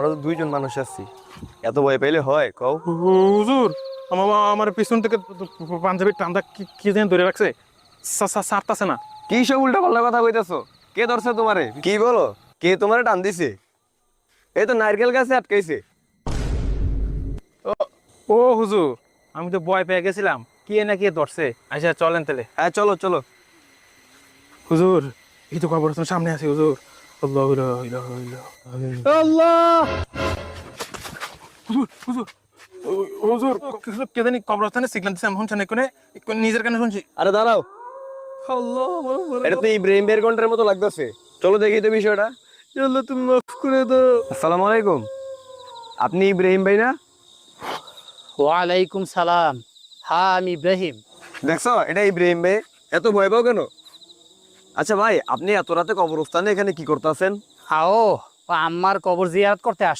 আমরা তো দুইজন মানুষ আছি, এত ভয় পাইলে হয় কও? হুজুর আমার পিছন থেকে পাঞ্জাবির টান্দা কি যেন ধরে রাখছে, সারতাছে না। কি সব উল্টা পাল্টা কথা কইতাছো? কে ধরছে তোমারে? কি বলো? কে তোমারে টান দিছে? এই তো নারকেল গাছে আটকাইছে। ও হুজুর, আমি তো ভয় পেয়ে গেছিলাম, কে না কে ধরছে। আচ্ছা চলেন তাহলে। হ্যাঁ চলো চলো। হুজুর, এই তো কবরস্থান সামনে আছে হুজুর। আল্লাহ ইলাহা ইল্লাল্লাহ। আল্লাহ! হুজুর হুজুর হুজুর, কে জানি কবরস্থানে সিগন্যাল দিচ্ছে, আমি শুনছি না, নিজের কানে শুনছি। আরে দাঁড়াও, আল্লাহ, এটা তো ইব্রাহিম বের ঘন্টার মতো লাগতেছে। চলো দেখি তো বিষয়টা। আল্লাহ তুমি মাফ করে দাও। আসসালামু আলাইকুম, আপনি ইব্রাহিম ভাই না? ওয়ালাইকুম সালাম। হ্যাঁ, আমি ইব্রাহিম। দেখছো এটা ইব্রাহিম ভাই, এত ভয় পাও কেন? আচ্ছা ভাই, আপনি এত রাতে কবরস্থানে এখানে কি করতেছেন? হাও, ও আম্মার কবর জিয়ারত করতে আসছে।